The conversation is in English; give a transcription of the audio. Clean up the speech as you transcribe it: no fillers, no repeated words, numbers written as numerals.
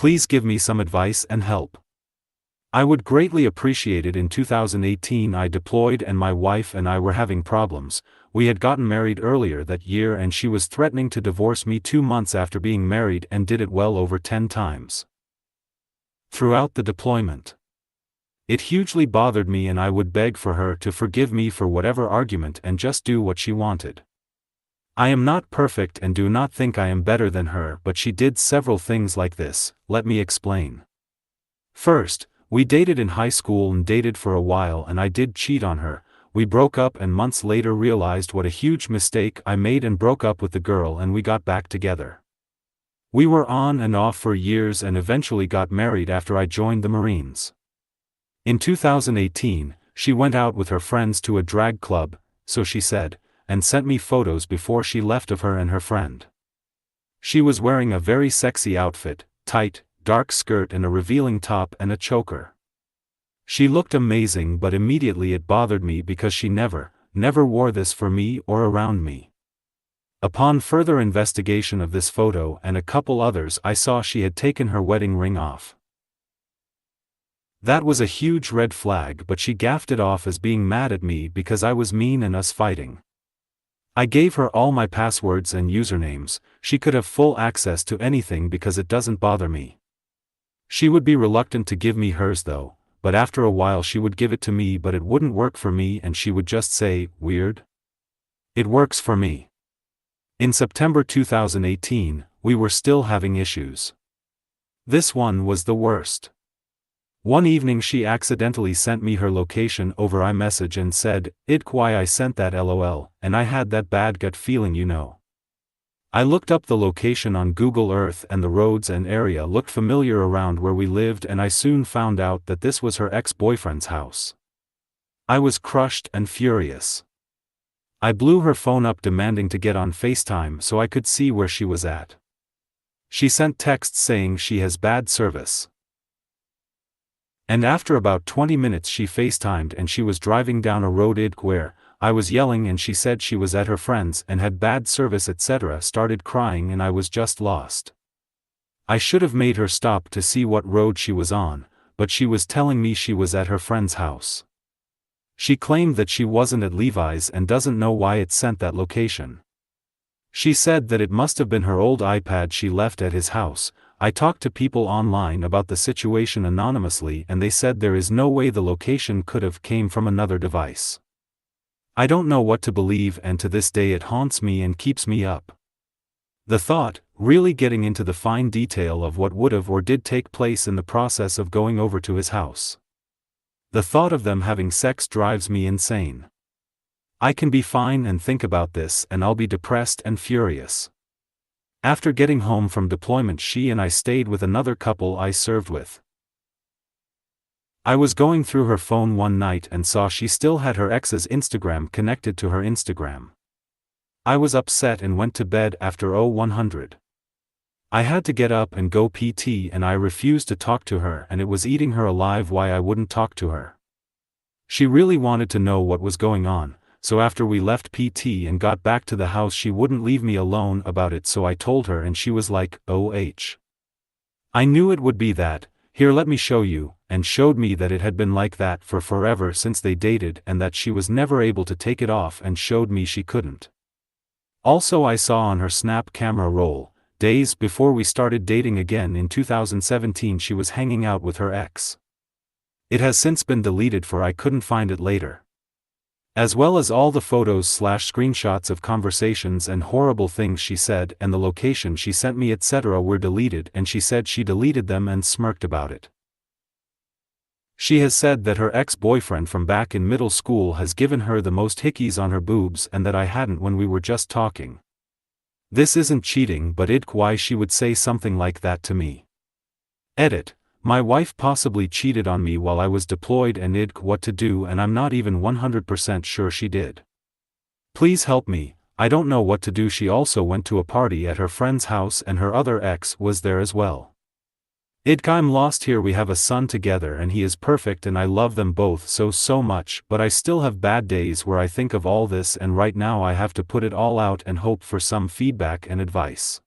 Please give me some advice and help. I would greatly appreciate it. In 2018 I deployed and my wife and I were having problems. We had gotten married earlier that year and she was threatening to divorce me 2 months after being married and did it well over 10 times throughout the deployment. It hugely bothered me and I would beg for her to forgive me for whatever argument and just do what she wanted. I am not perfect and do not think I am better than her, but she did several things like this. Let me explain. First, we dated in high school and dated for a while and I did cheat on her. We broke up and months later realized what a huge mistake I made and broke up with the girl and we got back together. We were on and off for years and eventually got married after I joined the Marines. In 2018, she went out with her friends to a drag club, so she said, and sent me photos before she left of her and her friend. She was wearing a very sexy outfit, tight, dark skirt and a revealing top and a choker. She looked amazing, but immediately it bothered me because she never wore this for me or around me. Upon further investigation of this photo and a couple others, I saw she had taken her wedding ring off. That was a huge red flag, but she gaffed it off as being mad at me because I was mean and us fighting. I gave her all my passwords and usernames. She could have full access to anything because it doesn't bother me. She would be reluctant to give me hers though, but after a while she would give it to me, but it wouldn't work for me and she would just say, "Weird? It works for me." In September 2018, we were still having issues. This one was the worst. One evening she accidentally sent me her location over iMessage and said, "Why I sent that LOL, and I had that bad gut feeling, you know." I looked up the location on Google Earth and the roads and area looked familiar around where we lived and I soon found out that this was her ex-boyfriend's house. I was crushed and furious. I blew her phone up demanding to get on FaceTime so I could see where she was at. She sent texts saying she has bad service. And after about 20 minutes she FaceTimed and she was driving down a road where I was yelling and she said she was at her friend's and had bad service etc. Started crying and I was just lost. I should have made her stop to see what road she was on, but she was telling me she was at her friend's house. She claimed that she wasn't at Levi's and doesn't know why it sent that location. She said that it must have been her old iPad she left at his house. I talked to people online about the situation anonymously and they said there is no way the location could have came from another device. I don't know what to believe and to this day it haunts me and keeps me up. The thought, really getting into the fine detail of what would have or did take place in the process of going over to his house. The thought of them having sex drives me insane. I can be fine and think about this and I'll be depressed and furious. After getting home from deployment she and I stayed with another couple I served with. I was going through her phone one night and saw she still had her ex's Instagram connected to her Instagram. I was upset and went to bed after 0100. I had to get up and go PT and I refused to talk to her and it was eating her alive why I wouldn't talk to her. She really wanted to know what was going on, so after we left PT and got back to the house she wouldn't leave me alone about it so I told her and she was like, "OH. I knew it would be that, here let me show you," and showed me that it had been like that for forever since they dated and that she was never able to take it off and showed me she couldn't. Also I saw on her Snap camera roll, days before we started dating again in 2017 she was hanging out with her ex. It has since been deleted for I couldn't find it later. As well as all the photos/screenshots of conversations and horrible things she said and the location she sent me etc. were deleted and she said she deleted them and smirked about it. She has said that her ex-boyfriend from back in middle school has given her the most hickeys on her boobs and that I hadn't when we were just talking. This isn't cheating but why she would say something like that to me. Edit. My wife possibly cheated on me while I was deployed and what to do and I'm not even 100% sure she did. Please help me, I don't know what to do. She also went to a party at her friend's house and her other ex was there as well. I'm lost here. We have a son together and he is perfect and I love them both so much, but I still have bad days where I think of all this and right now I have to put it all out and hope for some feedback and advice.